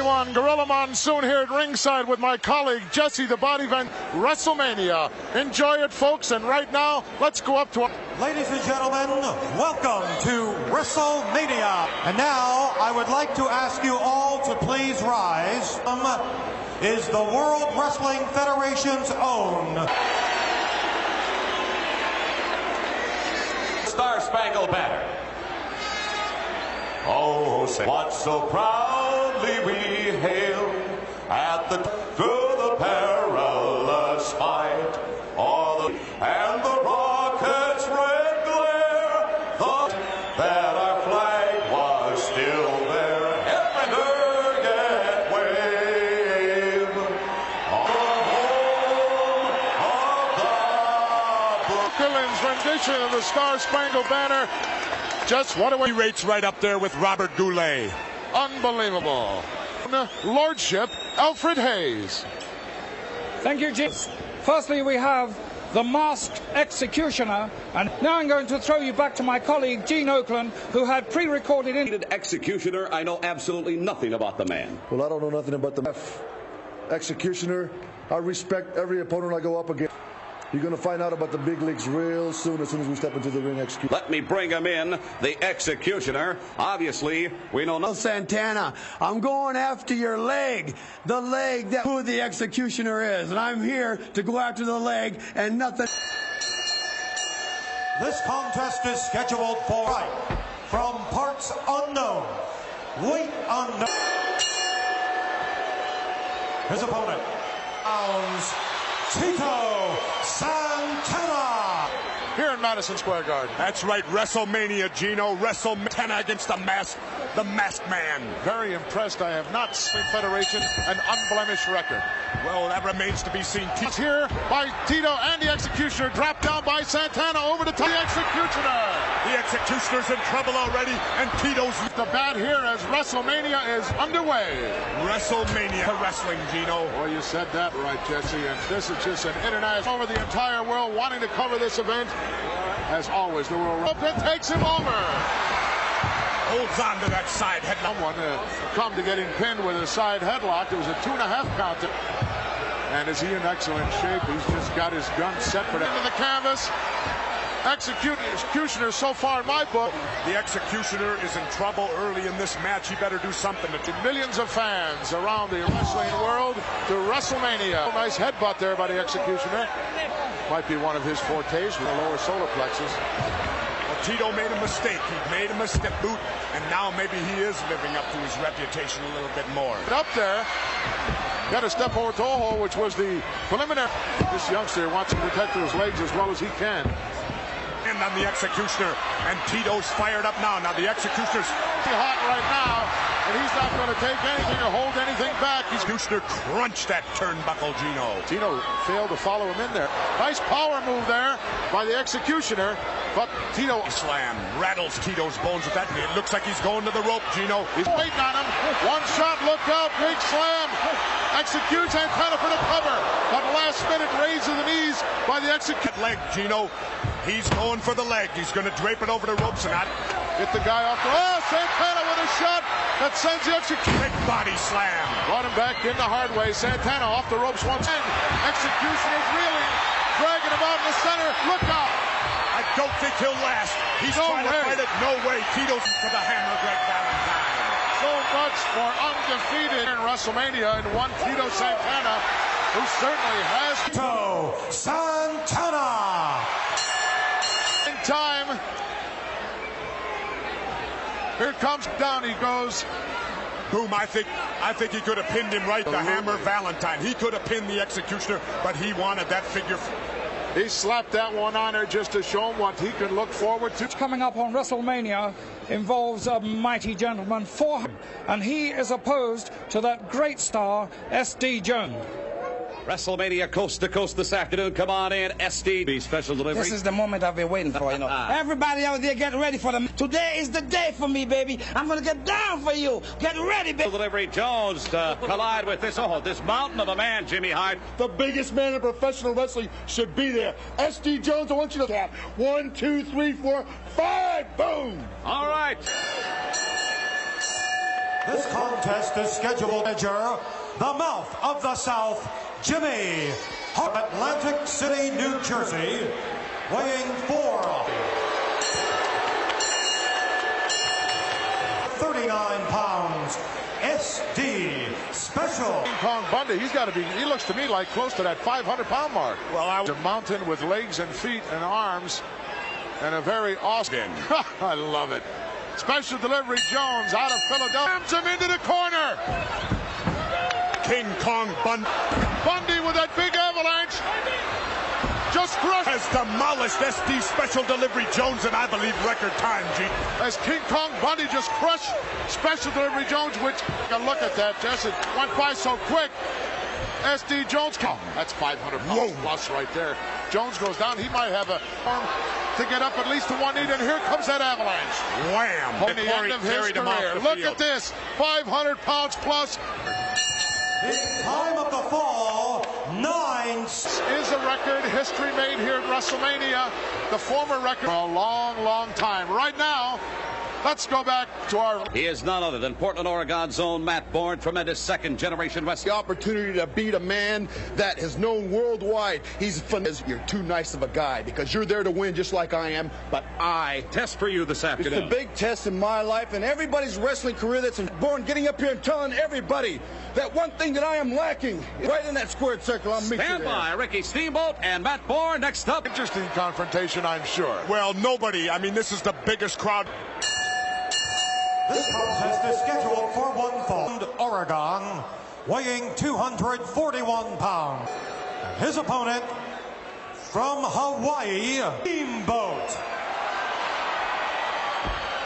everyone. Gorilla Monsoon here at ringside with my colleague Jesse the Body Van. WrestleMania. Enjoy it, folks. And right now, let's go up to... Ladies and gentlemen, welcome to WrestleMania. And now, I would like to ask you all to please rise. Is the World Wrestling Federation's own Star-Spangled Banner. Oh, say what so proudly we hail at the through the perilous fight, and the rocket's red glare, that our flag was still there, and yet wave on the home of the Brooklyn's rendition of the Star-Spangled Banner. Just what he rates right up there with Robert Goulet. Unbelievable. Lordship, Alfred Hayes. Thank you, Jim. Firstly, we have the Masked Executioner, and now I'm going to throw you back to my colleague Gene Oakland, who had pre-recorded in... Executioner, I know absolutely nothing about the man. Well, I don't know nothing about the Executioner. I respect every opponent I go up against. You're going to find out about the big leagues real soon as we step into the ring. Let me bring him in, the Executioner. Obviously, we know nothing. Santana, I'm going after your leg, the leg that who the Executioner is, and I'm here to go after the leg and nothing. This contest is scheduled for from parts unknown, weight unknown. His opponent, Tito Santana. Here in Madison Square Garden. That's right, WrestleMania, Gino. WrestleMania against the masked man. Very impressed. I have not seen Federation an unblemished record. Well, that remains to be seen. It's here by Tito and the Executioner. Dropped down by Santana over to the Executioner. The Executioner's in trouble already, and Tito's... The bat here as WrestleMania is underway. WrestleMania wrestling, Gino. Well, you said that right, Jesse. And this is just an international over the entire world wanting to cover this event. As always, the World Pin takes him over. Holds on to that side headlock. Someone come to getting pinned with a side headlock. It was a 2.5 count. And is he in excellent shape? He's just got his gun set for that. Into the canvas. Executioner so far in my book. The Executioner is in trouble early in this match. He better do something. Millions of fans around the wrestling world to WrestleMania. Nice headbutt there by the Executioner. Might be one of his fortes with the lower solar plexus. Well, Tito made a mistake. He made a mistake boot, and now maybe he is living up to his reputation a little bit more. Up there. Got a step over Toho, which was the preliminary. This youngster wants to protect his legs as well as he can. And on the Executioner, and Tito's fired up now. Now the Executioner's hot right now, and he's not going to take anything or hold anything back. Executioner crunched that turnbuckle, Gino. Tito failed to follow him in there. Nice power move there by the Executioner, but Tito slam rattles Tito's bones with that. It looks like he's going to the rope, Gino. He's waiting on him. One shot, look out, big slam. Executes Santana for the cover, but last minute raise of the knees by the Executioner. Leg, Gino. He's going for the leg. He's going to drape it over the ropes and not hit the guy off. Oh, Santana with a shot that sends the Executioner. Big body slam. Brought him back in the hard way. Santana off the ropes once. Executioner's reeling, dragging him out in the center. Look out. I don't think he'll last. He's trying to fight it. No way. Tito's for the hammer, Greg Valentine. So much for undefeated in WrestleMania and one Tito Santana, who certainly has Tito Santana. In time. Here comes down. He goes. Boom! I think he could have pinned him right. The hammer, Valentine. He could have pinned the Executioner, but he wanted that figure. He slapped that one on there just to show him what he can look forward to. Coming up on WrestleMania involves a mighty gentleman, and he is opposed to that great star, S.D. Jones. WrestleMania coast to coast this afternoon. Come on in, SD. Special delivery. This is the moment I've been waiting for, you know. Everybody out there, get ready for them. Today is the day for me, baby. I'm going to get down for you. Get ready, baby. Delivery. Jones to collide with this mountain of a man, Jimmy Hart. The biggest man in professional wrestling should be there. SD Jones, I want you to count. 1, 2, 3, 4, 5. Boom. All right. This contest is scheduled to measure the mouth of the South, Jimmy Hart, Atlantic City, New Jersey, weighing 39 pounds, SD Special. King Kong Bundy, he looks to me like close to that 500-pound mark. Well, a mountain with legs and feet and arms and a very awesome. I love it. Special Delivery Jones out of Philadelphia. Him into the corner. King Kong Bundy with that big avalanche. Just crushed. Has demolished SD Special Delivery Jones in, I believe, record time, G. As King Kong Bundy just crushed Special Delivery Jones, which, look at that, Jess, it went by so quick. SD Jones, that's 500 pounds plus right there. Jones goes down, he might have a arm to get up at least to one knee, and here comes that avalanche. Wham! At the end of his career. Look at this, 500 pounds plus. In time of the fall, 9 is a record history made here at WrestleMania. The former record for a long, long time. Right now, let's go back to our... He is none other than Portland, Oregon's own Matt Bourne, tremendous second-generation wrestler. The opportunity to beat a man that is known worldwide. He's fun. You're too nice of a guy because you're there to win just like I am, but I test for you this afternoon. It's a big test in my life and everybody's wrestling career that's Bourne getting up here and telling everybody that one thing that I am lacking right in that squared circle. I'll meet you Stand there. by, Ricky Steamboat and Matt Bourne next up. Interesting confrontation, I'm sure. Well, nobody. I mean, this is the biggest crowd. This contest is scheduled for one fall. Oregon, weighing 241 pounds. And his opponent from Hawaii, Steamboat.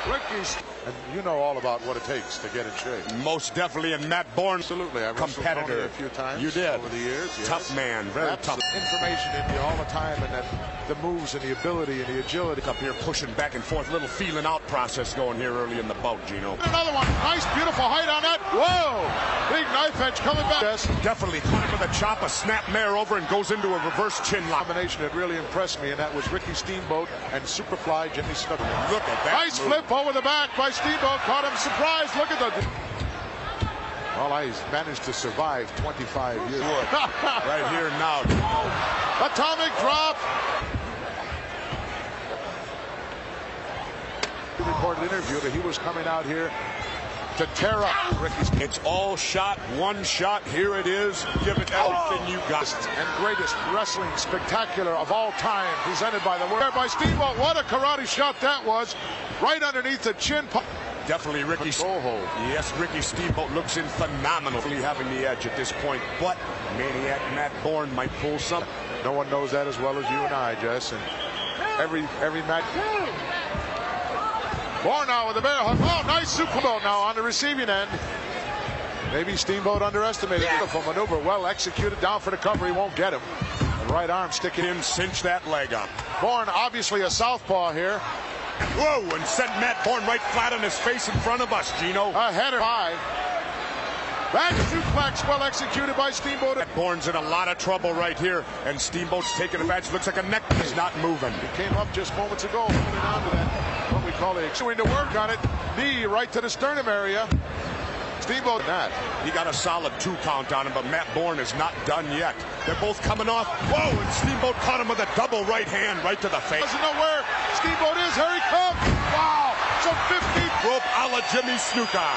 Ricky's, and you know all about what it takes to get in shape. Most definitely, and Matt Bourne, Absolutely, I've competitor a few times. You did over the years. Yes. Tough man, very tough. Information in you all the time, and that the moves and the ability and the agility. Up here pushing back and forth, little feeling out process going here early in the bout, Gino. Another one, nice, beautiful height on that. Whoa, big knife edge coming back. Yes. Definitely caught him with a chop, a snap mare over, and goes into a reverse chin lock. Combination that really impressed me, and that was Ricky Steamboat and Superfly Jimmy Snuka. Look at that. Nice flip over the back by Steamboat, caught him surprised. Look at the... Well, he's managed to survive 25 years. Right here now. Atomic drop. He recorded an interview that he was coming out here to tear up Ricky's. It's all shot, one shot. Here it is. Give it everything you got. And greatest wrestling spectacular of all time, presented by the world. By Steamboat, what a karate shot that was. Right underneath the chin. Definitely Ricky. Yes, Ricky Steamboat looks in phenomenally having the edge at this point, but Maniac Matt Bourne might pull some. No one knows that as well as you and I, Jess. And every match. Bourne now with the bear hug. Oh, nice Superboat now on the receiving end. Maybe Steamboat underestimated. Beautiful maneuver, well executed, down for the cover. He won't get him. The right arm sticking in, cinch that leg up. Bourne obviously a southpaw here. Whoa, and sent Matt Bourne right flat on his face in front of us, Gino. A header high. Back suplex, well executed by Steamboat. Matt Bourne's in a lot of trouble right here, and Steamboat's taking advantage. Looks like a neck is not moving. He came up just moments ago, holding on to that, what we call it, doing the work on it. Knee right to the sternum area. Steamboat, that. He got a solid 2 count on him, but Matt Bourne is not done yet. They're both coming off. Whoa, and Steamboat caught him with a double right hand right to the face. Doesn't know where Steamboat is. Here he comes. Wow, some 15th rope a la Jimmy Snuka.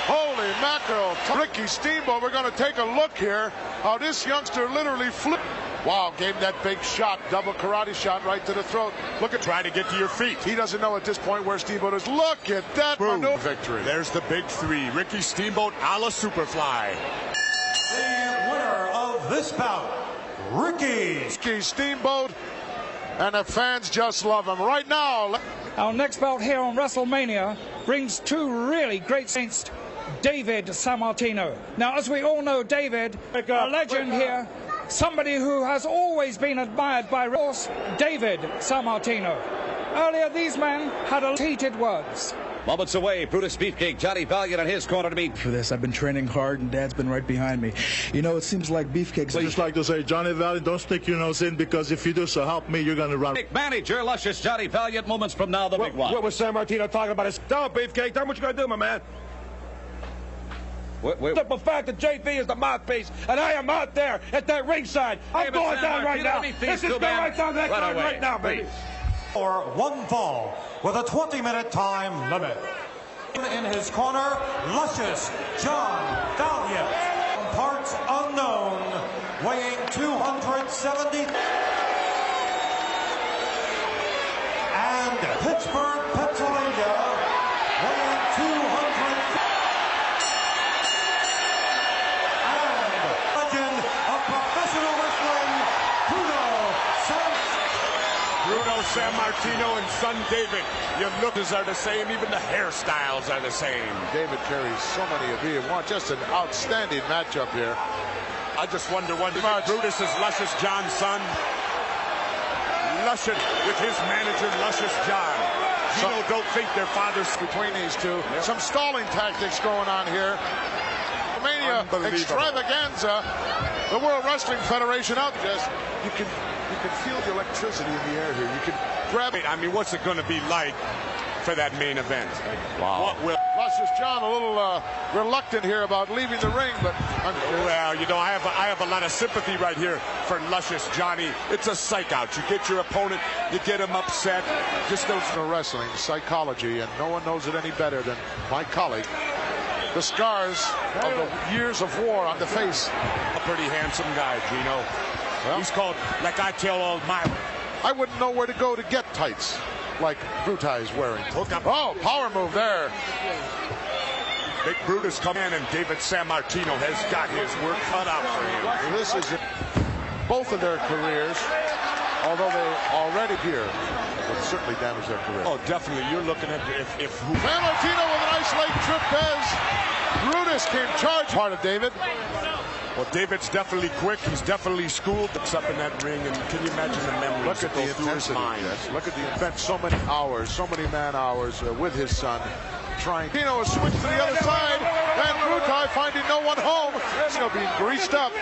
Holy mackerel. Ricky Steamboat, we're going to take a look here how this youngster literally flipped. Wow, gave him that big shot, double karate shot right to the throat. Look at, trying to get to your feet. He doesn't know at this point where Steamboat is. Look at that victory. There's the big 3. Ricky Steamboat a la Superfly. The winner of this bout, Ricky Steamboat, and the fans just love him. Right now, our next bout here on WrestleMania brings 2 really great saints. David Sammartino. Now, as we all know, David, a legend here, somebody who has always been admired by David Sammartino. Earlier, these men had heated words. Moments away, Brutus Beefcake, Johnny Valiant in his corner to meet. For this, I've been training hard, and Dad's been right behind me. You know, it seems like Beefcake's... I just like to say, Johnny Valiant, don't stick your nose in, because if you do, so help me, you're going to run. Manager, luscious Johnny Valiant, moments from now, the big one. What was Sammartino talking about? Tell him, Beefcake, tell him what you got to do, my man. Wait. Simple fact that JV is the mouthpiece, and I am out there at that ringside. I'm going down right now. This is going right down that line right now, baby. For one fall with a 20-minute time limit. In his corner, Luscious John Valiant. Parts unknown, weighing 270. And Pittsburgh, Pennsylvania, weighing 200. And legend of professional wrestling, Bruno Sammartino and son David. Your looks are the same, even the hairstyles are the same. David carries so many of you. Just an outstanding matchup here. I just wonder when Brutus is Luscious John's son. Luscious with his manager, Luscious John. Gino don't think their fathers between these two. Yep. Some stalling tactics going on here. Mania extravaganza. The World Wrestling Federation out. You can feel the electricity in the air here. You can grab it. I mean, what's it going to be like for that main event? Wow. What will Luscious John a little reluctant here about leaving the ring, but well, you know, I have a lot of sympathy right here for Luscious Johnny. It's a psych out. You get your opponent, you get him upset. Just those wrestling psychology, and no one knows it any better than my colleague. The scars of the years of war on the face. A pretty handsome guy, Gino. Well, he's called, like I tell all my... I wouldn't know where to go to get tights like Brutai is wearing. Oh, power move there. Big Brutus come in, and David Sammartino has got his work cut out for him. This is both of their careers, although they already here would certainly damage their career. Oh, definitely. You're looking at if Sammartino with a nice leg trapeze. Brutus came charge part of David. Well, David's definitely quick. He's definitely schooled. It's up in that ring, and can you imagine the memories? Look at the intensity. Yes. Look at the spent so many hours, so many man hours with his son, trying. Gino has switched to the other side, and Brutai finding no one home. Gino being greased up.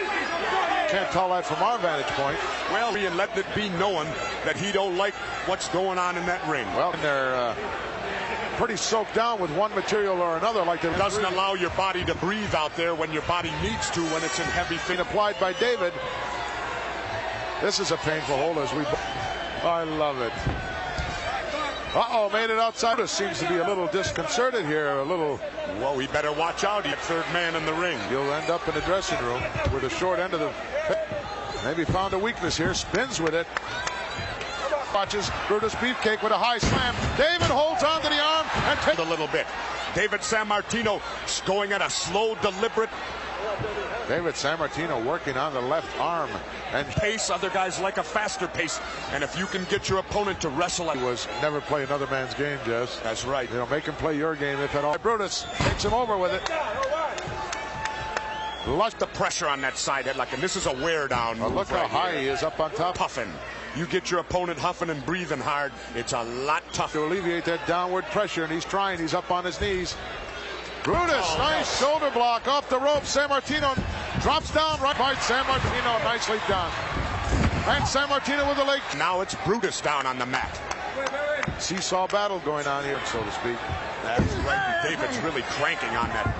Can't tell that from our vantage point. Well, and let it be known that he don't like what's going on in that ring. Well, they're pretty soaked down with one material or another, like it doesn't allow your body to breathe out there when your body needs to, when it's in heavy thing. Applied by David. This is a painful hold as we. I love it. Uh-oh, made it outside. It seems to be a little disconcerted here. A little. Well, we better watch out. He's third man in the ring. You'll end up in the dressing room with the short end of the. Maybe found a weakness here. Spins with it. Watches Brutus Beefcake with a high slam. David holds on to the arm and takes a little bit. David Sammartino going at a slow, deliberate. David Sammartino working on the left arm and pace. Other guys like a faster pace. And if you can get your opponent to wrestle, he was never play another man's game, Jess. That's right. You know, make him play your game if at all. Brutus takes him over with it. Lush the pressure on that side headlock, and this is a wear down. Look how high he is up on top. Puffing. You get your opponent huffing and breathing hard, it's a lot tougher to alleviate that downward pressure, and he's trying. He's up on his knees. Brutus, nice shoulder block off the rope. Sammartino drops down right by Sammartino, nicely done. And Sammartino with the leg. Now it's Brutus down on the mat. Seesaw battle going on here, so to speak. That's right. David's really cranking on that.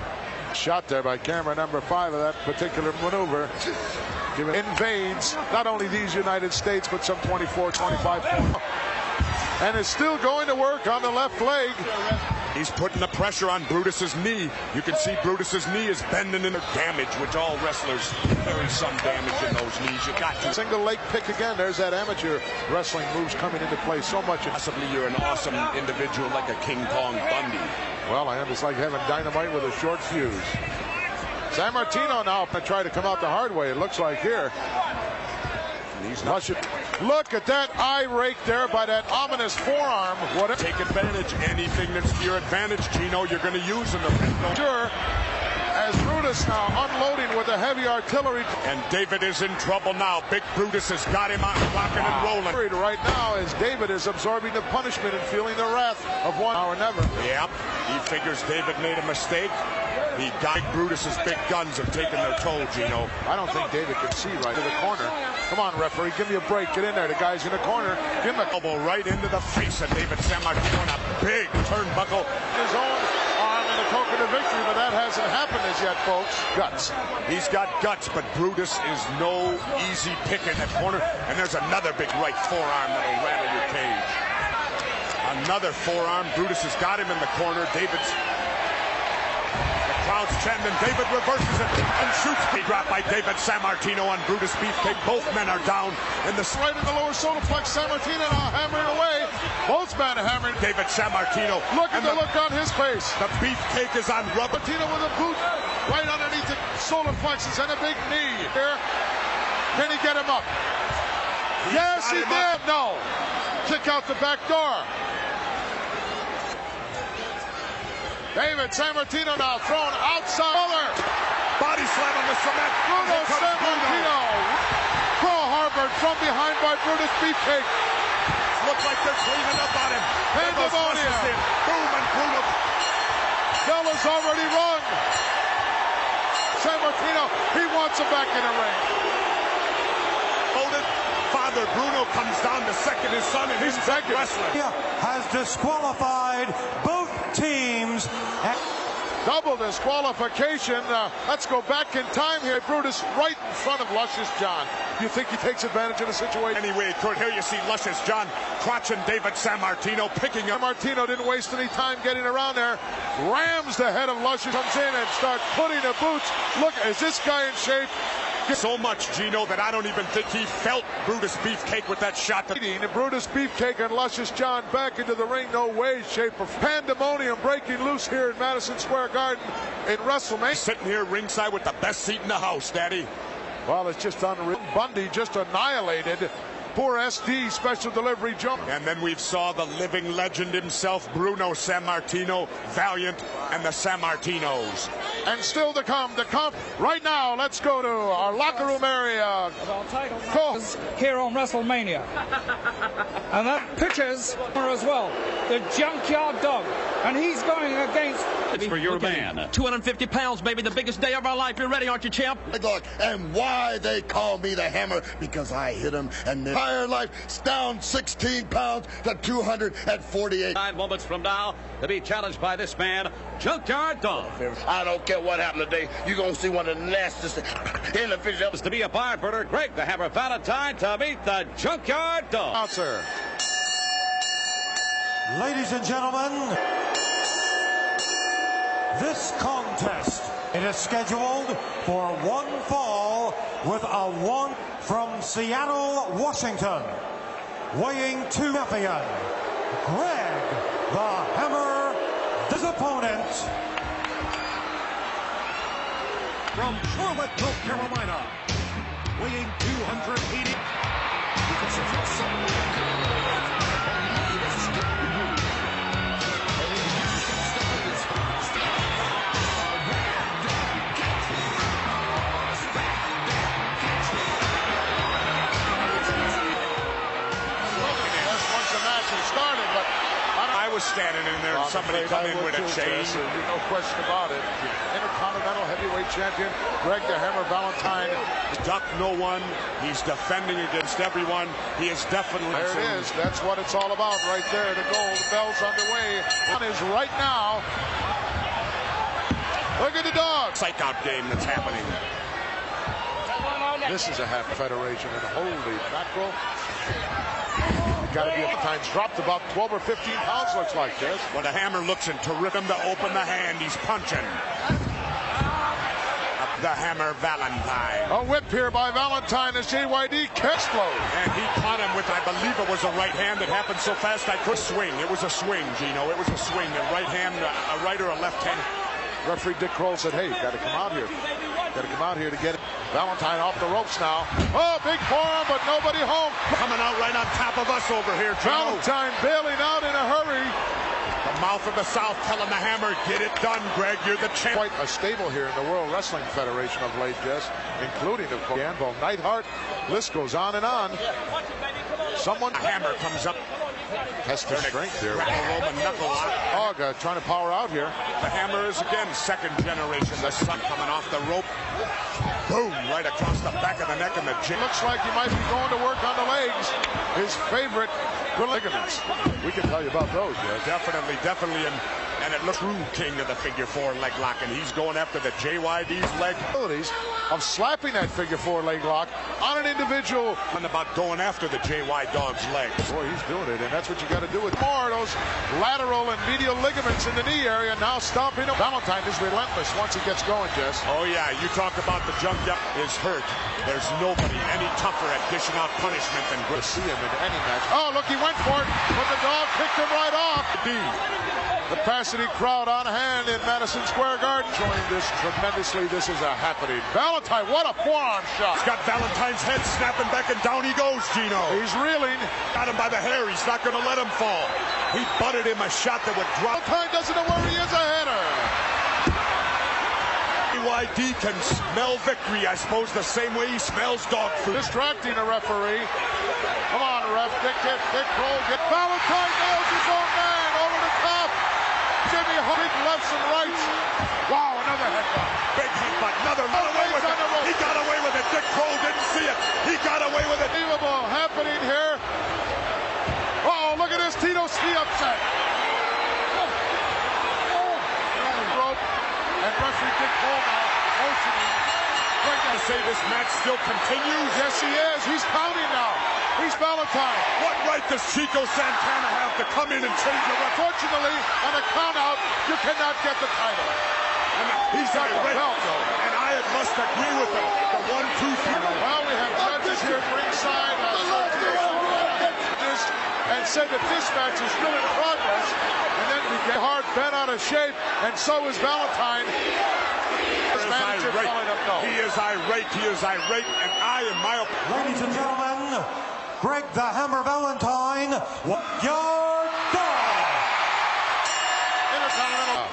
Shot there by camera number 5 of that particular maneuver. Invades not only these United States, but some 24, 25. And is still going to work on the left leg. He's putting the pressure on Brutus's knee. You can see Brutus's knee is bending in the damage, which all wrestlers carry some damage in those knees. You got to. Single leg pick again. There's that amateur wrestling moves coming into play so much. Possibly you're an awesome individual like a King Kong Bundy. Well, I am. It's like having dynamite with a short fuse. Sammartino now going to try to come out the hard way, it looks like here. He's not. Look at that eye rake there by that ominous forearm. What? Take advantage. Anything that's to your advantage, Gino, you're going to use in the ring. Sure. As Brutus now unloading with the heavy artillery. And David is in trouble now. Big Brutus has got him out, rocking and rolling. Right now as David is absorbing the punishment and feeling the wrath of one hour never. Yep. He figures David made a mistake. He got Brutus's big guns have taken their toll, Gino. I don't think David can see right to the corner. Come on, referee, give me a break. Get in there. The guy's in the corner. Give him a elbow right into the face of David Sammartino on a big turnbuckle. His own arm in the token of victory, but that hasn't happened as yet, folks. Guts. He's got guts, but Brutus is no easy pick in that corner. And there's another big right forearm that'll rattle your cage. Another forearm. Brutus has got him in the corner. David's... crowd's chanting, David reverses it and shoots. He dropped by David Sammartino on Brutus Beefcake. Both men are down in the... Right in the lower solar plex. Sammartino now hammering away. Both men hammering. David Sammartino. Look at the look on his face. The Beefcake is on rubber. Sammartino with a boot right underneath the solar plexus and a big knee here. Can he get him up? Yes, he did. No. Kick out the back door. David Sammartino now thrown outside. Body slam on the cement. Bruno Sammartino. Pearl Harbor from behind by Brutus Beefcake. Looks like they're cleaning up on him. Pandemonium. Boom, and Bruno. Bella's already run. Sammartino, he wants him back in the ring. Loaded. Father Bruno comes down to second his son, and he's begging. Wrestling has disqualified both teams. Double disqualification. Let's go back in time here. Brutus right in front of Luscious John. You think he takes advantage of the situation? Anyway, Kurt, here you see Luscious John crotching David Sammartino, picking up. Sammartino didn't waste any time getting around there. Rams the head of Luscious, comes in and starts putting the boots. Look, is this guy in shape? So much, Gino, that I don't even think he felt Brutus Beefcake with that shot. Brutus Beefcake and Luscious John back into the ring. No way, shape, or pandemonium breaking loose here in Madison Square Garden in WrestleMania. Sitting here ringside with the best seat in the house, Daddy. Well, it's just unreal. Bundy just annihilated poor SD special delivery jump. And then we saw the living legend himself, Bruno Sammartino, Valiant, and the Sammartinos. And still to come, right now, let's go to our locker room area. Here on WrestleMania. And that pitches as well, the Junkyard Dog. And he's going against... It's for your man. 250 pounds, baby, the biggest day of our life. You're ready, aren't you, champ? Look, and why they call me the Hammer? Because I hit him, and their entire life is down 16 pounds to 248. 9 moments from now to be challenged by this man, Junkyard Dog. I don't care what happened today. You're going to see one of the nastiest individuals. To be a barn burner, Greg the Hammer Valentine to meet the Junkyard Dog. Out, sir. Ladies and gentlemen, this contest, it is scheduled for one fall with a one from Seattle, Washington, weighing 2 champion, Greg the Hammer, his opponent. From Charlotte, North Carolina, weighing 280. I was standing in there and somebody come in with a chain. No question about it. Intercontinental heavyweight champion, Greg the Hammer Valentine. Duck no one. He's defending against everyone. He is definitely... There it is. That's what it's all about right there. The goal. The bell's underway. One is right now. Look at the dog. Psych out game that's happening. This is a half federation, and holy mackerel. Got to be at times dropped about 12 or 15 pounds, looks like this. When the Hammer looks to rip him to open the hand, he's punching. The Hammer Valentine. A whip here by Valentine as JYD explodes. And he caught him with, I believe it was a right hand that happened so fast I could swing. It was a swing, Gino. It was a swing. A right hand, a right or a left hand. Referee Dick Kroll said, hey, you got to come out here. Got to come out here to get it. Valentine off the ropes now. Oh, big forearm, but nobody home. Coming out right on top of us over here, Gino. Valentine bailing out in a hurry. The mouth of the South telling the Hammer, get it done, Greg. You're the champ. Quite a stable here in the World Wrestling Federation of late, Jess, including, of course, Anvil Neidhart. List goes on and on. Someone... The Hammer comes up. Test his strength here. Roman knuckle out. Oh, trying to power out here. The Hammer is again second generation. The sun coming off the rope. Boom, right across the back of the neck and the chin. Looks like he might be going to work on the legs. His favorite ligaments. We can tell you about those, yes. Definitely. And And it looks true king of the figure four leg lock, and he's going after the JYD's leg. Of slapping that figure four leg lock on an individual. And about going after the JY dog's legs. Boy, he's doing it, and that's what you got to do with more of those lateral and medial ligaments in the knee area. Now stomping him. Valentine is relentless once he gets going, Jess. Oh, yeah, you talk about the junkyard is hurt. There's nobody any tougher at dishing out punishment than to see him in any match. Oh, look, he went for it, but the dog picked him right off. Capacity crowd on hand in Madison Square Garden. Enjoying this tremendously. This is a happening. Valentine, what a forearm shot. He's got Valentine's head snapping back, and down he goes, Gino. He's reeling. Got him by the hair. He's not going to let him fall. He butted him a shot that would drop. Valentine doesn't know where he is ahead of her. JYD can smell victory, I suppose, the same way he smells dog food. Distracting the referee. Come on, ref. Dick Kroll. Get Valentine nails his own man over the top. Jimmy Big lefts and rights. Wow, another headbutt. Big headbutt. Another. Got away with it. He got away with it. Dick Kroll didn't see it. He got away with it. Unbelievable happening here. Uh-oh, look at this. Tito Ski upset. And referee Dick Kroll now motioning. To say this match still continues? Yes, he is. He's counting now. He's Valentine. What right does Chico Santana have to come in and change the referee? Unfortunately, on a count out, you cannot get the title. He's got the belt, and I must agree with him. The 1, 2, 3. Well, we have judges here at ringside and said that this match is still in progress. And then we get hard bent out of shape, and so is Valentine. He is irate, and I am my opinion. Ladies and gentlemen, Greg the Hammer Valentine, your dog. Intercontinental.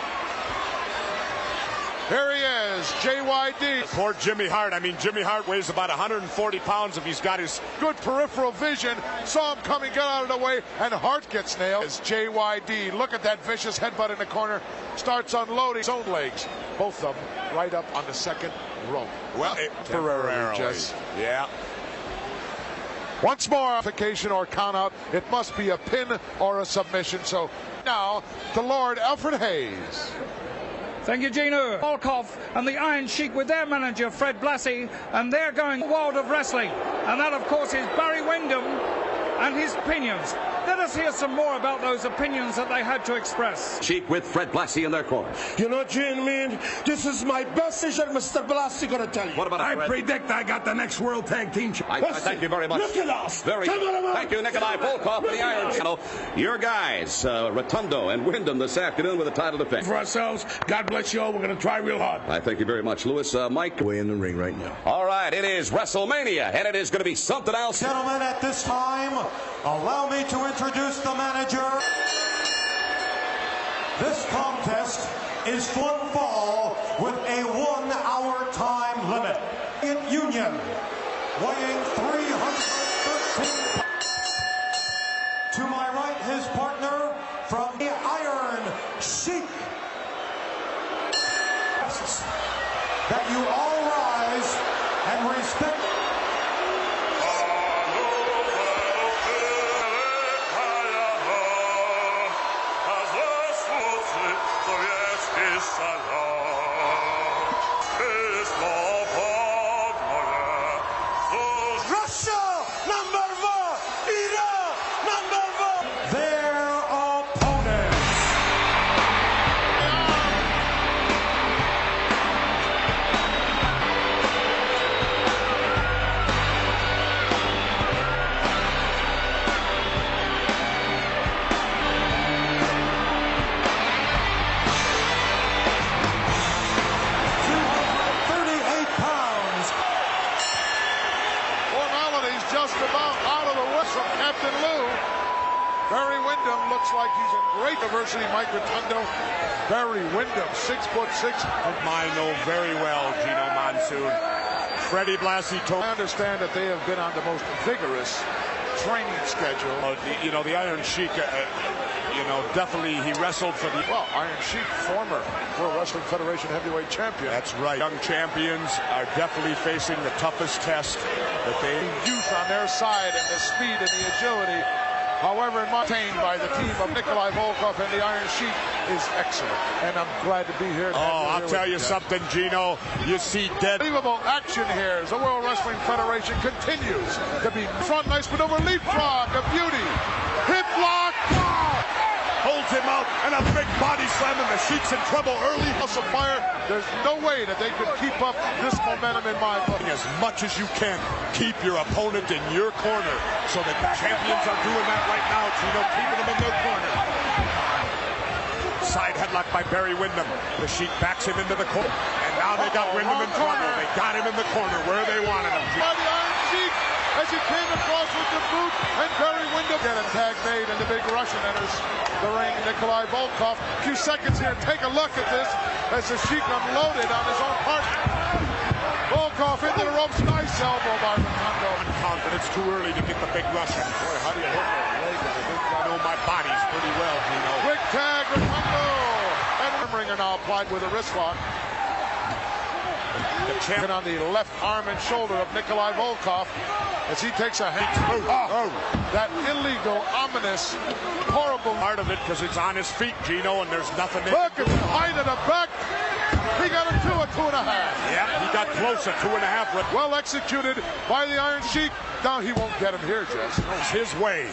Here he is, JYD. Poor Jimmy Hart. I mean, Jimmy Hart weighs about 140 pounds if he's got his good peripheral vision. Saw him coming, got out of the way, and Hart gets nailed. As JYD, look at that vicious headbutt in the corner. Starts unloading his own legs. Both of them right up on the second rope. Well, temporarily. Yeah. Once more, application or count out. It must be a pin or a submission. So now to Lord Alfred Hayes. Thank you, Gino. Volkov and the Iron Sheik with their manager, Fred Blassie, and they're going wild of wrestling. And that, of course, is Barry Windham and his opinions. Let us hear some more about those opinions that they had to express. Sheik with Fred Blassie in their corner. You know, gentlemen, this is my best decision, Mr. Blassie gonna tell you. What about I predict I got the next World Tag Team Championship. I thank you very much. Look at us. Very good. Thank you, Nikolai Volkov for the Iron Channel. Your guys, Rotundo and Windham this afternoon with a title defense. For ourselves, God bless you all. We're gonna try real hard. I thank you very much, Lewis. Mike. Way in the ring right now. All right, it is WrestleMania, and it is going to be something else. Gentlemen, at this time, allow me to introduce the manager. This contest is one fall with a 1 hour time limit. In Union, weighing 313 pounds. To my right, his partner from the Iron Sheik. That you all rise and respect. Barry Windham looks like he's in great diversity. Mike Rotundo. Barry Windham, 6'6". I know very well, Gino Monsoon. Freddie Blassie told. I understand that they have been on the most vigorous training schedule. You know, the Iron Sheik, definitely he wrestled for the... Well, Iron Sheik, former World Wrestling Federation heavyweight champion. That's right. Young champions are definitely facing the toughest test that they... The youth on their side and the speed and the agility However, maintained by the team of Nikolai Volkov and the Iron Sheik is excellent. And I'm glad to be here. I'll tell you something, Gino. You see unbelievable action here as the World Wrestling Federation continues to be front. Nice maneuver, leapfrog, a beauty. Hip lock. Holds him out, and a big body slam, and the Sheik's in trouble early. House of Fire, there's no way that they could keep up this momentum in my book. As much as you can, keep your opponent in your corner, so that the champions are doing that right now, Gino, keeping them in their corner. Side headlock by Barry Windham. The Sheik backs him into the corner, and now they got Windham in trouble. They got him in the corner where they wanted him. By the Iron Sheik, as he came across with the boot, and Barry Windham getting tag made, and the big Russian enters the ring, Nikolai Volkov. A few seconds here, take a look at this as the Sheik unloaded on his own partner. Volkov into the ropes, nice elbow by Rotundo. Uncounted, it's too early to get the big Russian. Boy, how do you hit that leg? I think I know my bodies pretty well, Gino. Quick tag, Rotundo. And ringer now applied with a wrist lock. The champion on the left arm and shoulder of Nikolai Volkov as he takes a hit. That illegal, ominous, horrible part of it because it's on his feet, Gino, and there's nothing. Look at the height of the back. He got a 2.5. Yeah, he got close at 2.5. Well executed by the Iron Sheik. Now he won't get him here, Jess. It's his way.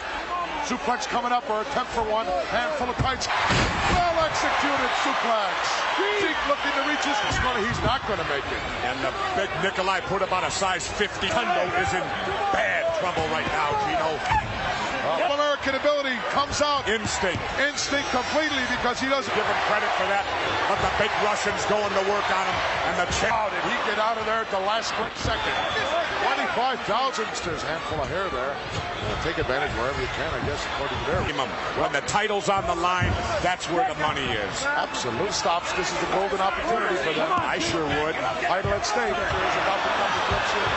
Suplex coming up, or attempt for one. Handful of tights. Well executed suplex. Sheik looking to reach his money. He's not going to make it. And the big Nikolai put about a size 50. Hundo is in bad trouble right now, Gino. American ability comes out. Instinct completely, because he doesn't give him credit for that. But the big Russian's going to work on him. And the how did he get out of there at the last split second? 25,000. There's a handful of hair there. Take advantage wherever you can, I guess, according to their. When the title's on the line, that's where the money is. Absolute stops. This is the golden opportunity for them. I sure would. Title at stake. He's about to come to grips here.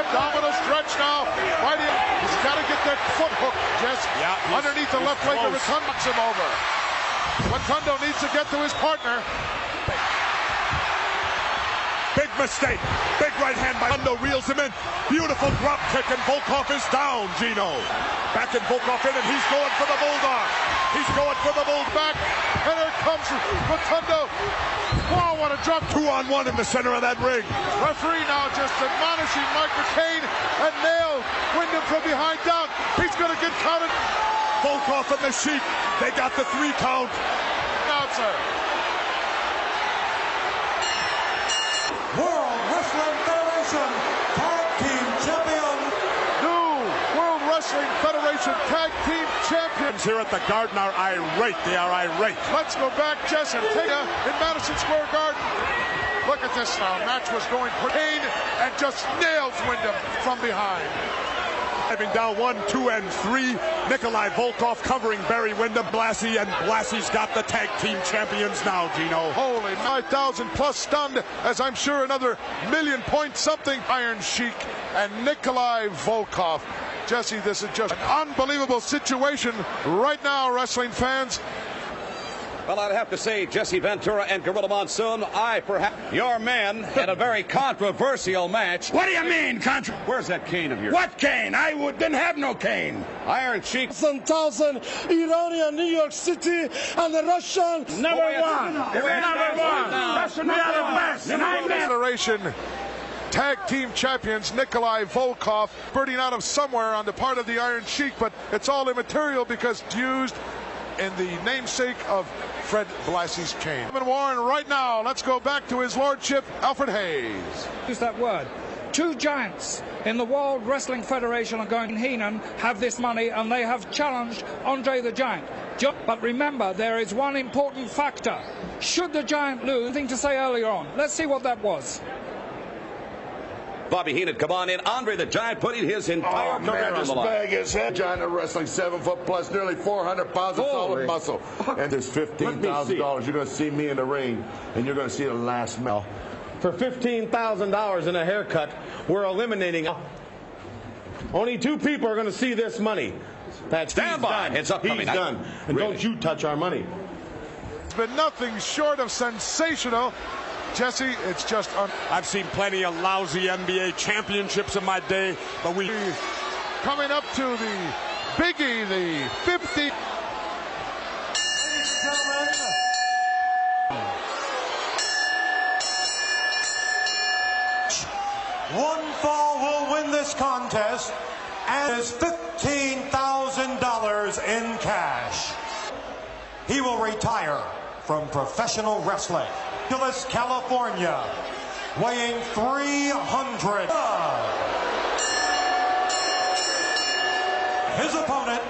Abdominal stretch now. He's got to get that foot hook, Jess. Yeah, underneath the left leg of Rotundo, knocks him over. Rotundo needs to get to his partner. Big mistake. Big right hand by Rotundo, reels him in. Beautiful drop kick, and Volkov is down, Gino. Back in Volkov in, and he's going for the bulldog. He's going for the bulldog. And here comes Rotundo. Wow, what a drop. 2-on-1 in the center of that ring. Referee now just admonishing Mike McCain and nailed Windham from behind down. He's going to get counted. Volkov and the Sheik, they got the 3 count. Announcer. World Wrestling Federation Tag Team Champion. New World Wrestling Federation Tag Team Champions here at the Garden are irate. They are irate. Let's go back, Jess, and take in Madison Square Garden. Look at this now. Match was going Kane and just nails Windham from behind. Driving down 1, 2, and 3. Nikolai Volkov covering Barry Windham. Blassie, and Blassie's got the tag team champions now, Gino. Holy 9,000 plus stunned, as I'm sure another million point something. Iron Sheik and Nikolai Volkov. Jesse, this is just an unbelievable situation right now, wrestling fans. Well, I'd have to say, Jesse Ventura and Gorilla Monsoon, your men had a very controversial match. What do you mean, Where's that cane of yours? What cane? I didn't have no cane. Iron Sheik. 1,000 Iranian, New York City, and the Russian. Number one. Russian, we are the best. Federation Tag Team Champions Nikolai Volkov, birding out of somewhere on the part of the Iron Sheik, but it's all immaterial because it's used in the namesake of Fred Blassie's cane. Warren, right now, let's go back to his lordship, Alfred Hayes. Use that word. 2 giants in the World Wrestling Federation are going. Heenan have this money, and they have challenged Andre the Giant. But remember, there is one important factor. Should the Giant lose, something to say earlier on. Let's see what that was. Bobby Heenan, come on in. Andre the Giant putting his entire career on the line. Bag his head. Giant of wrestling, 7 foot plus, nearly 400 pounds of solid muscle. And there's $15,000. You're going to see me in the ring, and you're going to see the last match. For $15,000 in a haircut, we're eliminating. Only 2 people are going to see this money. That's Stand by. It's upcoming. He's done. And really? Don't you touch our money. It's been nothing short of sensational. Jesse, it's just I've seen plenty of lousy NBA championships in my day, but we coming up to the Biggie, the 50. Ladies and gentlemen, one fall will win this contest and is $15,000 in cash. He will retire from professional wrestling. Angeles, California, weighing 300. His opponent,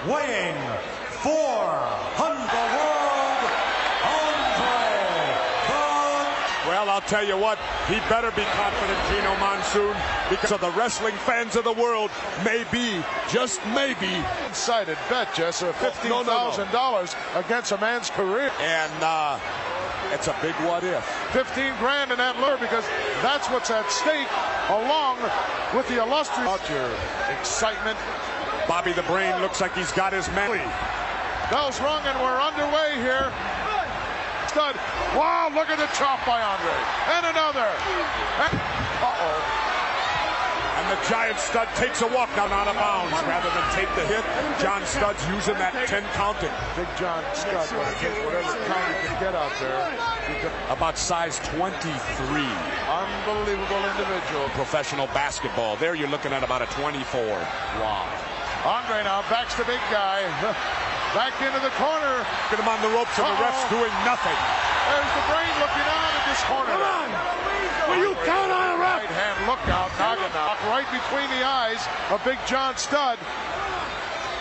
weighing 400. The world, Andre. Well, I'll tell you what, he better be confident, Gino Monsoon, because of the wrestling fans of the world, maybe, just maybe. Excited bet, Jess, $15,000 against a man's career. And it's a big what if. 15 grand in that lure, because that's what's at stake, along with the illustrious. About your excitement. Bobby the Brain looks like he's got his man. Bell's rung and we're underway here. Stud. Wow, look at the chop by Andre. And another. Uh-oh. And the Giant Stud takes a walk down out of bounds rather than take the hit. John Stud's using that 10 counting. Big John Stud, whatever count he can get out there. About size 23. Unbelievable individual. Professional basketball. There you're looking at about a 24. Wow. Andre now backs the big guy. Back into the corner. Get him on the ropes and the ref's doing nothing. There's the Brain looking on in this corner. Come on. Will you count on a ref? Right hand lookout, Nagana. Right between the eyes of Big John Stud.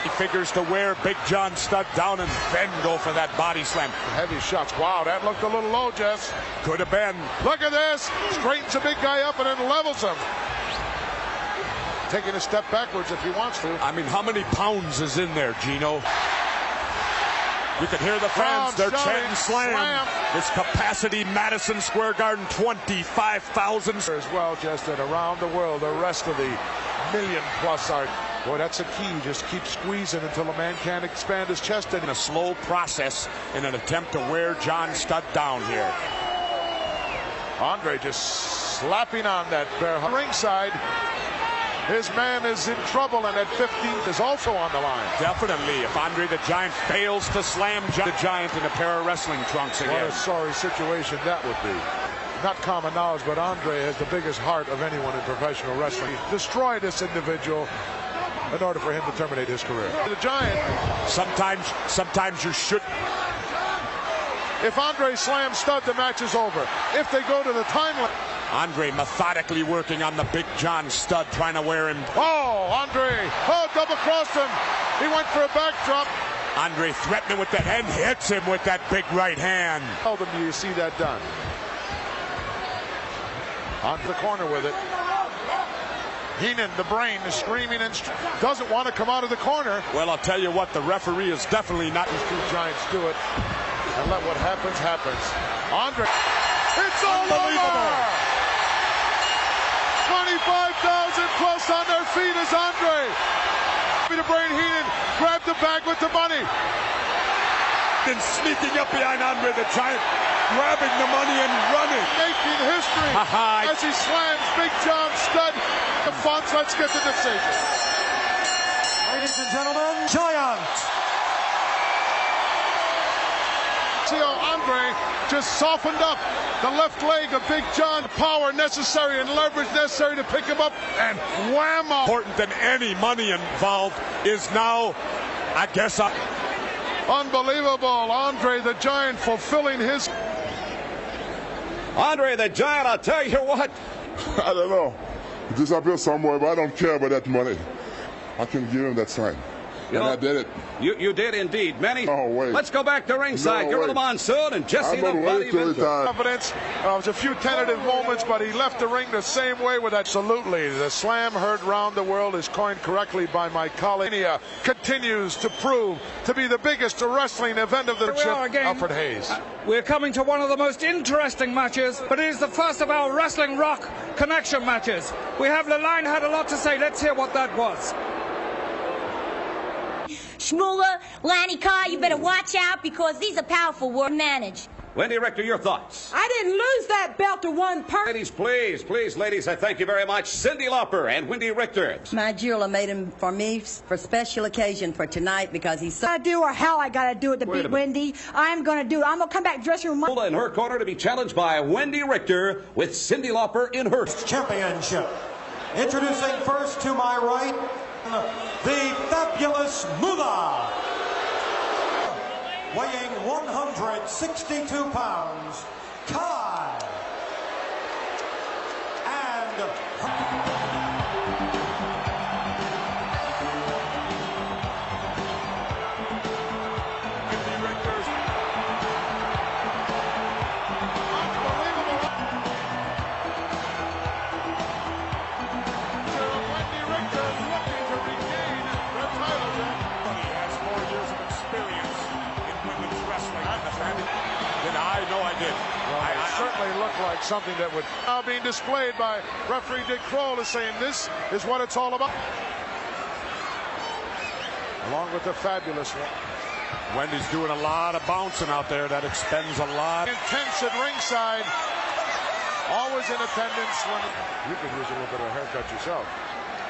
He figures to wear Big John Stud down and then go for that body slam. Heavy shots. Wow, that looked a little low, Jess. Could have been. Look at this. Straightens the big guy up and then levels him. Taking a step backwards if he wants to. I mean, how many pounds is in there, Gino? You can hear the fans. They're chanting slam. This capacity Madison Square Garden, 25,000. As well, just that around the world, the rest of the million-plus are. Boy, that's a key. Just keep squeezing until a man can't expand his chest. In a slow process in an attempt to wear John Stud down here. Andre just slapping on that bear ringside. His man is in trouble, and at 15th is also on the line. Definitely. If Andre the Giant fails to slam the Giant in a pair of wrestling trunks again. What a sorry situation that would be. Not common knowledge, but Andre has the biggest heart of anyone in professional wrestling. Destroy this individual in order for him to terminate his career. The Giant. Sometimes you should. If Andre slams Stud, the match is over. If they go to the time limit. Andre methodically working on the Big John Stud, trying to wear him. Oh, Andre. Oh, double-crossed him. He went for a backdrop. Andre threatening with that and hits him with that big right hand. Tell them you see that done. Onto the corner with it. Heenan, the Brain, is screaming and doesn't want to come out of the corner. Well, I'll tell you what, the referee is definitely not. These two Giants do it. And let what happens, happens. Andre. It's all over! 25,000 plus on their feet is Andre. The Brain Heenan grabbed the bag with the money. Then sneaking up behind Andre the Giant, grabbing the money and running. Making history as he slams Big John Stud. The Fonts, let's get the decision. Ladies and gentlemen, Giant. See how Andre just softened up the left leg of Big John. Power necessary and leverage necessary to pick him up, and whammo. Important than any money involved is now, I guess. Unbelievable. Andre the Giant fulfilling his. Andre the Giant, I'll tell you what. I don't know. It disappeared somewhere, but I don't care about that money. I can give him that sign. And I did it. You did indeed. Manny, wait. Let's go back to ringside. Gorilla Monsoon and Jesse the Body Ventura. Confidence. There was a few tentative moments, but he left the ring the same way with absolutely. The slam heard round the world is coined correctly by my colleague. Continues to prove to be the biggest wrestling event of the show. Alfred Hayes. We're coming to one of the most interesting matches, but it is the first of our Wrestling Rock connection matches. We have Leline had a lot to say. Let's hear what that was. Shmoola, Lanny Carr, you better watch out because these are powerful words to manage. Wendy Richter, your thoughts? I didn't lose that belt to one person. Ladies, please, ladies, I thank you very much. Cyndi Lauper and Wendy Richter. My jeweler made him for me for special occasion for tonight because he's so... I do or how I got to do it to beat Wendy. I'm going to do it. I'm going to come back dressing room. In her corner to be challenged by Wendy Richter with Cyndi Lauper in her championship. Introducing first to my right, the fabulous Moolah. Weighing 162 pounds, Kai. And certainly looked like something that would now being displayed by referee Dick Kroll is saying this is what it's all about. Along with the fabulous one. Wendy's doing a lot of bouncing out there. That expends a lot. Intense at ringside. Always in attendance when you could use a little bit of a haircut yourself.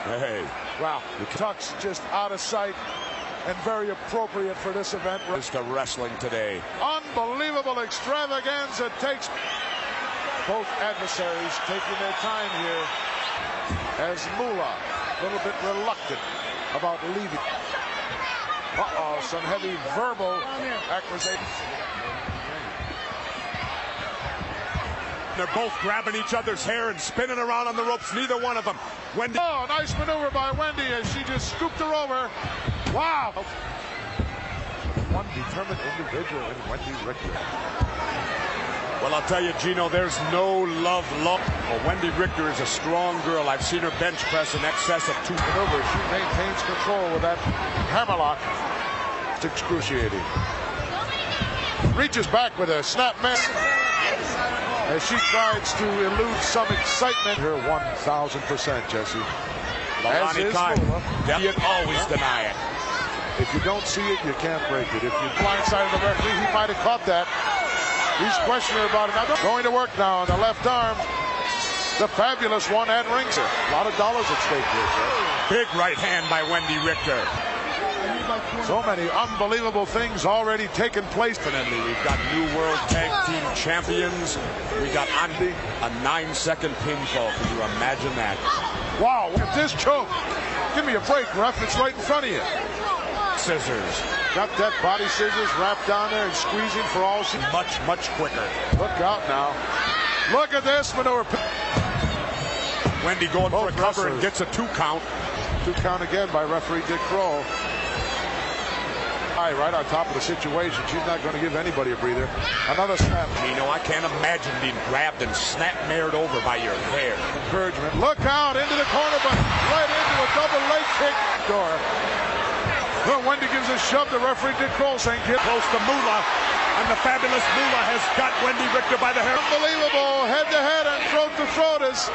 Hey. Wow. The tuck's just out of sight and very appropriate for this event. Just the wrestling today. Unbelievable extravaganza takes both adversaries taking their time here as Moolah a little bit reluctant about leaving. Some heavy verbal accusations. They're both grabbing each other's hair and spinning around on the ropes. Neither one of them. Wendy. Oh, nice maneuver by Wendy as she just scooped her over. Wow. One determined individual in Wendy Richter. Well, I'll tell you, Gino, there's no love lost. Well, Wendy Richter is a strong girl. I've seen her bench press in excess of 2 maneuvers. She maintains control with that hammerlock. It's excruciating. Reaches back with a snap mess as she tries to elude some excitement. Here 1,000%, Jesse. As is Moolah. You always deny it. If you don't see it, you can't break it. If you blindsided the referee, he might have caught that. He's questioning her about it. Now, going to work now on the left arm. The fabulous one at ringside. A lot of dollars at stake here, sir. Big right hand by Wendy Richter. So many unbelievable things already taken place. Definitely, we've got new World Tag Team Champions. We got Andy, a 9-second pinfall. Can you imagine that? Wow, look at this choke. Give me a break, ref. It's right in front of you. Scissors. Got that body scissors wrapped down there and squeezing for all. Much quicker. Look out now. Look at this maneuver. Wendy going for a cover and gets a 2 count. 2 count again by referee Dick Kroll. Right on top of the situation. She's not going to give anybody a breather. Another snap. Gino, I can't imagine being grabbed and snap-mared over by your hair. Encouragement. Look out into the corner, but right into a double leg kick. Door. Well, Wendy gives a shove. The referee Dick Kroll saying get close to Moolah. And the fabulous Moolah has got Wendy Richter by the hair. Unbelievable. Head-to-head and throat-to-throat as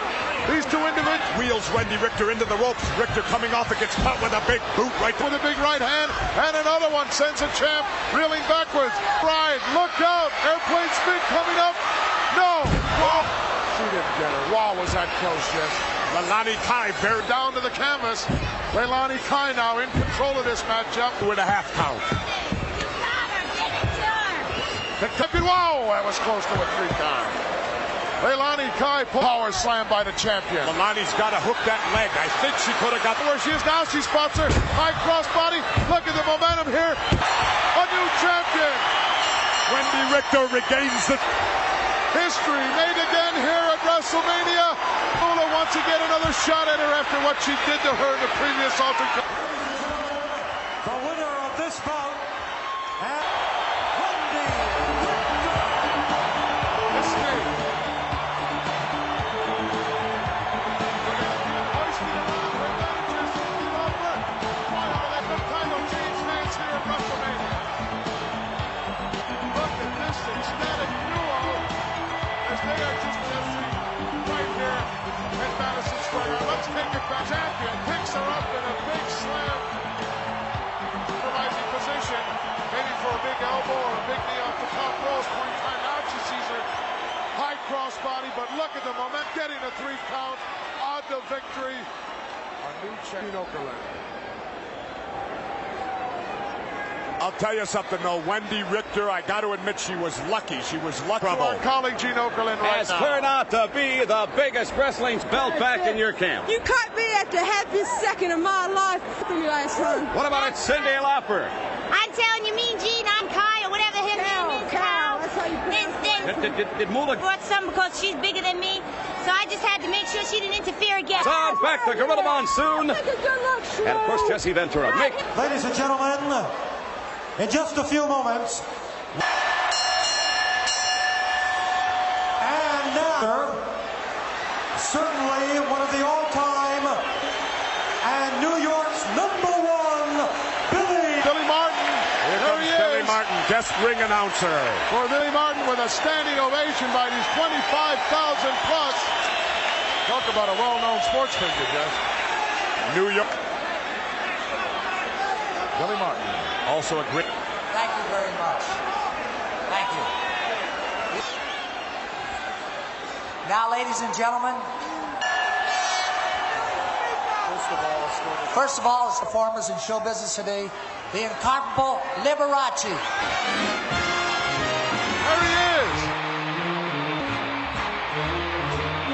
these two individuals. Wheels Wendy Richter into the ropes. Richter coming off and gets caught with a big boot right with a big right hand. And another one sends a champ reeling backwards. Bride, look out. Airplane spin coming up. No. Wow. She didn't get her. Wow, was that close, Jess. Leilani Kai bear down to the canvas. Leilani Kai now in control of this matchup. With a half count. Wow, that was close to a 3 count. Leilani Kai power slam by the champion. Leilani's got to hook that leg. I think she could have got where she is now. She spots her high cross body. Look at the momentum here. A new champion. Wendy Richter regains the history made again here at WrestleMania. Moolah wants to get another shot at her after what she did to her in the previous altercation. The winner of this bout, Champion picks her up in a big slam. Providing position, maybe for a big elbow or a big knee off the top ropes. Point time now. crossbody, but look at the moment, getting a 3 count on the victory. A new Gene Okerlund. I'll tell you something, though. Wendy Richter, I got to admit, she was lucky. She was lucky. Our colleague Gene Okerlund right has now. turned out to be the biggest wrestling belt back in your camp. You caught me at the happiest second of my life. What about it, Cyndi Lauper? I'm telling you, Mean Gene, I'm Kai, or whatever her name is. Kyle. That's how you Did Moolah brought some because she's bigger than me, so I just had to make sure she didn't interfere again. Sounds back to Gorilla Monsoon. And of course, Jesse Ventura. Ladies and gentlemen, in just a few moments, and now, certainly one of the all-time and New York's #1, Billy Martin. Here there comes he Billy is. Martin, guest ring announcer. For Billy Martin with a standing ovation by these 25,000 plus. Talk about a well-known sports figure, Jess. New York. Billy Martin. Also a great. Thank you very much. Thank you. Now, ladies and gentlemen, first of all, as performers in show business today, the incomparable Liberace. There he is.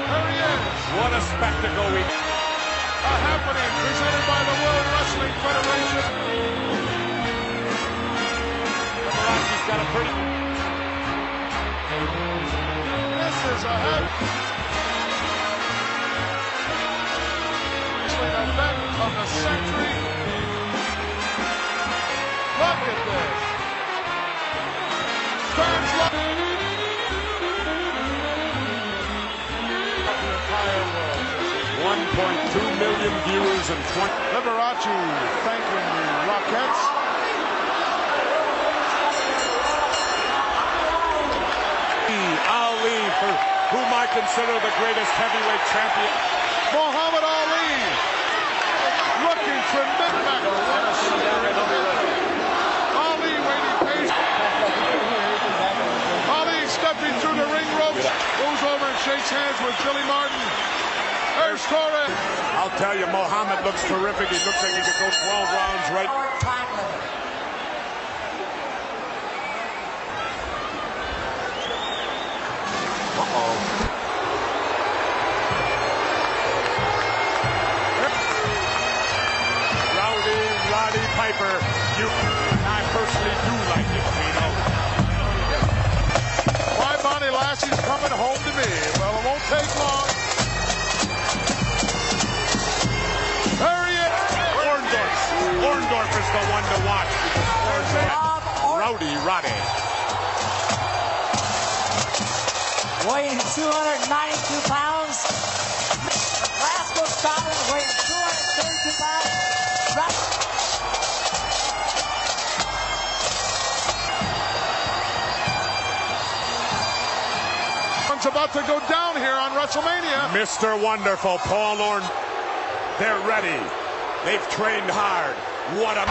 There he is. What a spectacle we. A happening presented by the World Wrestling Federation. Liberace's got a pretty. This is a event of the century. Look at this. Fans love the entire world. 1.2 million viewers and 20. Liberace thanking the Rockettes. Ali, for whom I consider the greatest heavyweight champion. Muhammad Ali looking tremendous. Ali waiting patiently. Ali stepping through the ring ropes, goes over and shakes hands with Billy Martin. There's Torres. I'll tell you, Muhammad looks terrific. He looks like he could go 12 rounds right. Roddy Piper, I personally do like him, Pino. My Bonnie Lassie's coming home to me. Well, it won't take long. There he is. Orndorff is the one to watch. Rowdy Roddy. Weighing 292 pounds. Glasgow, Scotland, weighing 232 pounds. It's about to go down here on WrestleMania. Mr. Wonderful, Paul Orndorff. They're ready. They've trained hard. What a...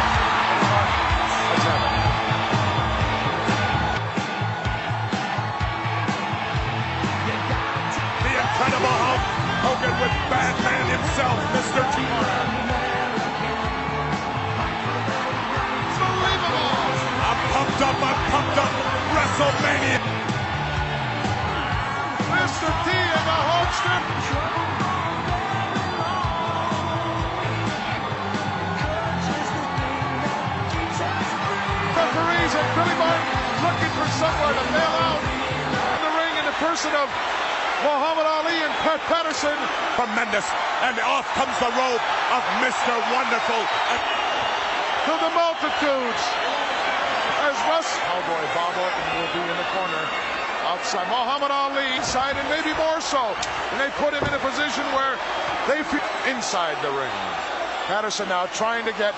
The Incredible Hulk Hogan with Batman himself, Mr. T. Unbelievable. I'm pumped up. WrestleMania. Mr. T and the Hulkster. Referees and Billy Martin looking for somewhere to bail out in the ring in the person of Muhammad Ali and Pat Patterson. Tremendous. And off comes the rope of Mr. Wonderful. To the multitudes. As Russ Cowboy Bob Orton will be in the corner. Outside Muhammad Ali inside, and maybe more so. And they put him in a position where they feel inside the ring. Patterson now trying to get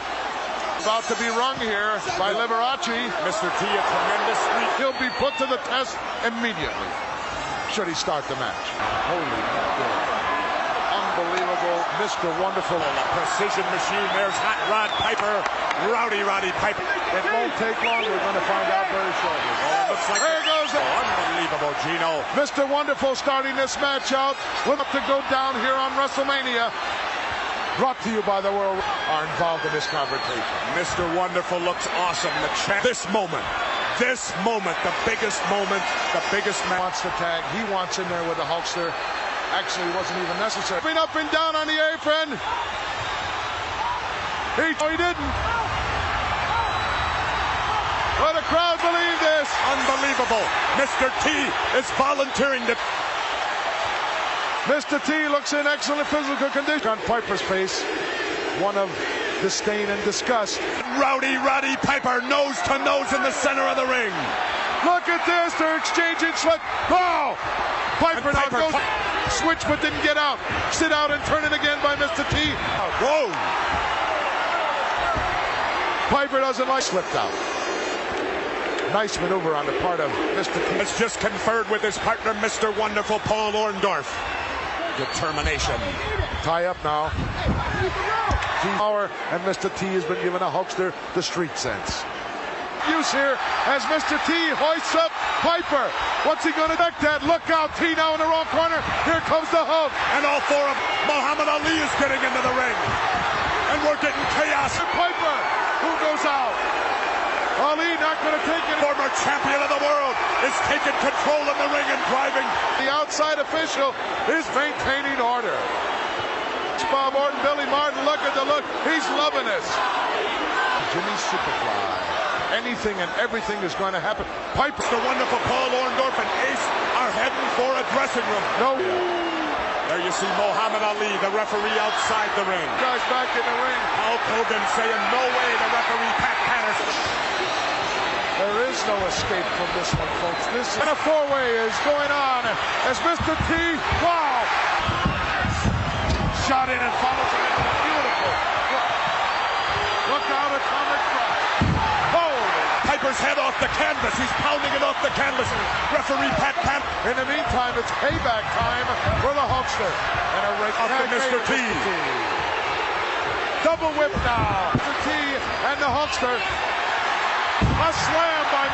about to be rung here by Liberace. Mr. T, a tremendous streak. He'll be put to the test immediately. Should he start the match? Holy God. Unbelievable, Mr. Wonderful. A precision machine. There's Hot Rod Piper, Rowdy Roddy Piper. It won't take long. We're going to find out very shortly. Oh, it looks like there goes Unbelievable, Gino. Mr. Wonderful starting this match out. We're up to go down here on WrestleMania. Brought to you by the World are involved in this confrontation. Mr. Wonderful looks awesome. This moment, the biggest moment, the biggest match. Wants the tag. He wants in there with the Hulkster. Actually, wasn't even necessary. Been up and down on the apron. He didn't. But the crowd believe this. Unbelievable. Mr. T is volunteering to. Mr. T looks in excellent physical condition. On Piper's face, one of disdain and disgust. Rowdy Roddy Piper, nose to nose in the center of the ring. Look at this, they're exchanging slip. Oh! Piper now goes, switch but didn't get out. Sit out and turn it again by Mr. T. Whoa! Piper doesn't like slipped out. Nice maneuver on the part of Mr. T. Has just conferred with his partner, Mr. Wonderful, Paul Orndorff. Determination. Tie up now. Power, and Mr. T has been given a Hulkster the street sense. Use here as Mr. T hoists up Piper. What's he going to do? That? Look out, T now in the wrong corner. Here comes the Hulk. And all four of Muhammad Ali is getting into the ring. And we're getting chaos. And Piper, who goes out? Ali not going to take it. Former champion of the world is taking control of the ring and driving. The outside official is maintaining order. Bob Orton, Billy Martin, look at the look. He's loving this. Jimmy Superfly. Anything and everything is going to happen. Piper. The Wonderful Paul Orndorff and Ace are heading for a dressing room. No. There you see Muhammad Ali, the referee outside the ring. Guys back in the ring. Hulk Hogan saying no way, the referee Pat Patterson. There is no escape from this one, folks. This and a four-way is going on as Mr. T. Wow! Shot in and follows it. Beautiful. Look out, atomic drop. Holy! Piper's head off the canvas. He's pounding it off the canvas. Referee Pat Pat. In the meantime, it's payback time for the Hulkster. And a rake off to Mr. T. Double whip now. Mr. T and the Hulkster. A slam by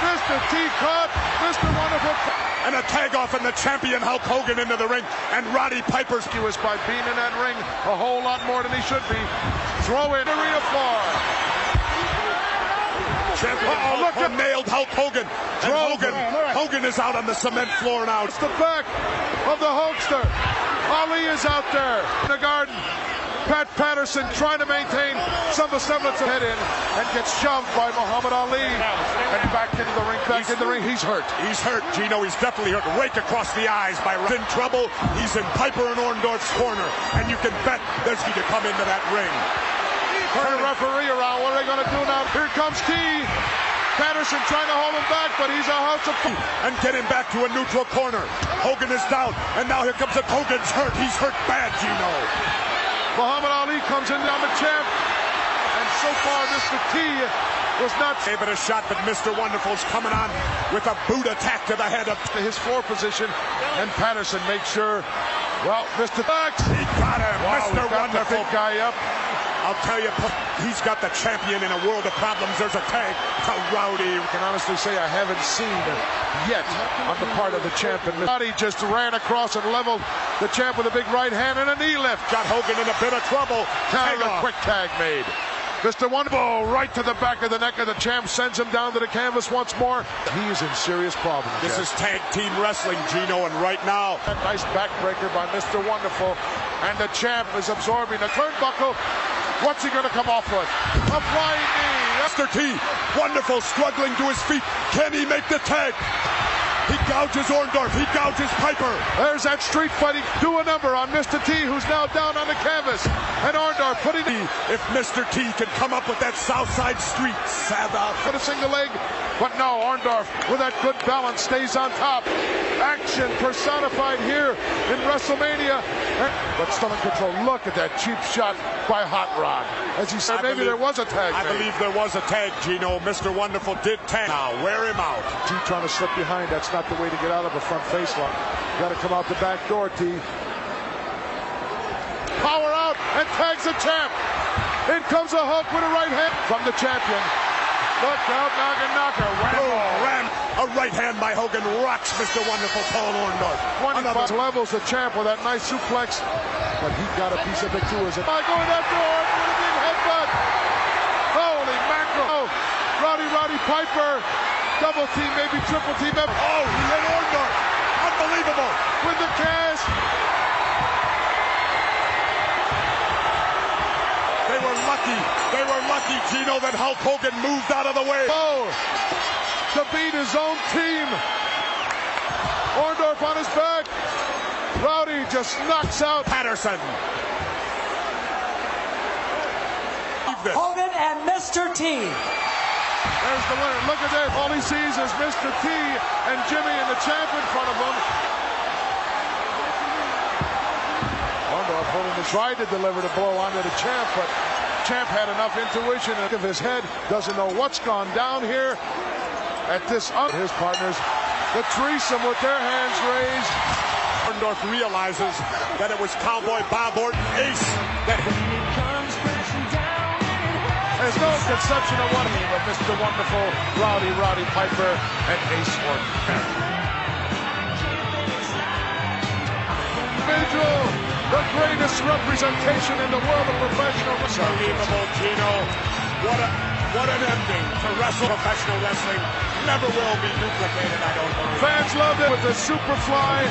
Mr. T caught. Mr. Wonderful. And a tag off and the champion Hulk Hogan into the ring. And Roddy Piper's was by being in that ring a whole lot more than he should be. Throw in arena floor. Champion look at nailed Hulk Hogan. And Hogan is out on the cement floor now. It's the back of the Hulkster. Ali is out there in the garden. Pat Patterson trying to maintain some semblance of head in and gets shoved by Muhammad Ali and back into the ring. He's hurt. He's hurt, Gino. He's definitely hurt. Rake across the eyes by in trouble. He's in Piper and Orndorff's corner, and you can bet there's going to come into that ring. Turn the referee around. What are they going to do now? Here comes T. Patterson trying to hold him back, but he's a house of and get him back to a neutral corner. Hogan is down, and now here comes Hogan's hurt. He's hurt bad, Gino. Muhammad Ali comes in down the champ, and so far Mr. T was not gave it a shot, but Mr. Wonderful's coming on with a boot attack to the head of his floor position, and Patterson makes sure. Well, Mr. He got him. Wow, Mr. Wonderful. Big guy up. I'll tell you, he's got the champion in a world of problems. There's a tag to Rowdy. I can honestly say I haven't seen yet on the part of the champ. And Rowdy just ran across and leveled the champ with a big right hand and a knee lift. Got Hogan in a bit of trouble. A quick tag made. Mr. Wonderful right to the back of the neck of the champ, sends him down to the canvas once more. He is in serious problems. This is tag team wrestling, Gino, and right now. A nice backbreaker by Mr. Wonderful, and the champ is absorbing the turnbuckle. What's he going to come off with? A flying knee. Mr. T, Wonderful struggling to his feet. Can he make the tag? He gouges Orndorff. He gouges Piper. There's that street fighting. Do a number on Mr. T, who's now down on the canvas. And Orndorff putting if Mr. T can come up with that Southside Street Sava for the single leg. But no, Orndorff with that good balance stays on top. Action personified here in WrestleMania. But still in control. Look at that cheap shot by Hot Rod. As he said, maybe there was a tag. I believe there was a tag, Gino. Mr. Wonderful did tag. Now, wear him out. T trying to slip behind. That's not the way to get out of a front face lock. Got to come out the back door, T. Power out and tags the champ. In comes a hook with a right hand from the champion. Look out, Naganaka. Ram. A right hand by Hogan rocks Mr. Wonderful Paul Orndorff. 25 levels the champ with that nice suplex. But he got a piece of it too. As by going after Orton with a big headbutt. Holy mackerel. Roddy Piper. Double team, maybe triple team. Oh, he hit Orndorff. Unbelievable. With the cash. They were lucky, Gino, that Hulk Hogan moved out of the way. Oh, to beat his own team. Orndorff on his back. Rowdy just knocks out Patterson. Hogan and Mr. T. There's the winner. Look at that. All he sees is Mr. T and Jimmy and the champ in front of him. Orndorff tried to deliver the blow onto the champ, but champ had enough intuition of his head. Doesn't know what's gone down here at this. His partners, the threesome with their hands raised. Orndorff realizes that it was Cowboy Bob Orton Ace that there's no conception of what he but Mr. Wonderful, Roddy Piper, and Ace Orton. Individual, the greatest representation in the world of professional wrestling. Unbelievable, Gino. What an ending to professional wrestling. Never will be duplicated, I don't believe. Fans loved it with the Superfly,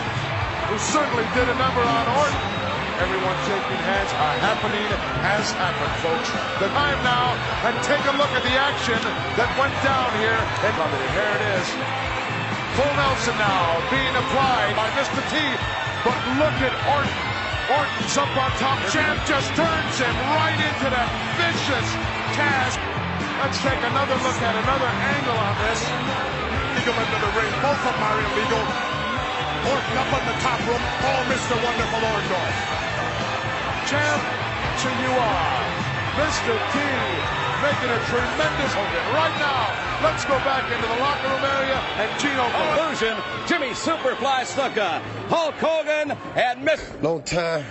who certainly did a number on Orton. Everyone shaking hands. A happening has happened, folks. The time now, and take a look at the action that went down here. And here it is. Full Nelson now being applied by Mr. T. But look at Orton. Orton's up on top. Champ just turns him right into that vicious cast. Let's take another look at another angle on this. Illegal into the ring. Both of them are illegal. Orton up on the top rope. Oh, Mr. Wonderful Orndorff. Champ, so you are. Mr. T making a tremendous Hogan right now. Let's go back into the locker room area and Gino. Conclusion, Jimmy Superfly Snuka, Hulk Hogan, and Miss. Long time.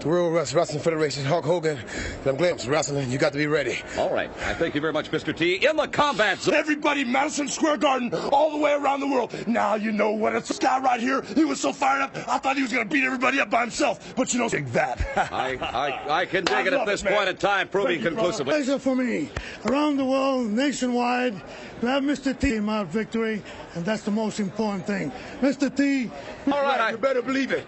The World Wrestling Federation, Hulk Hogan. I'm glad it's wrestling. You got to be ready. All right. I thank you very much, Mr. T. In the combat zone. Everybody, Madison Square Garden, all the way around the world. Now you know what it's. This guy right here, he was so fired up, I thought he was going to beat everybody up by himself. But you know, dig that. I can dig it at this point in time, proving conclusively. Pleasure for me. Around the world, nationwide, to have Mr. T in my victory, and that's the most important thing. Mr. T. All right. You better believe it.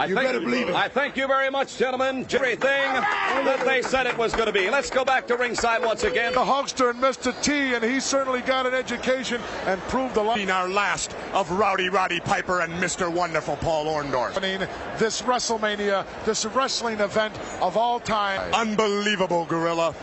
You better believe it. I thank you very much, gentlemen. Everything that they said it was going to be. Let's go back to ringside once again. The Hulkster and Mr. T, and he certainly got an education and proved a lot. Our last of Roddy Piper and Mr. Wonderful Paul Orndorff. This WrestleMania, this wrestling event of all time. Unbelievable, Gorilla.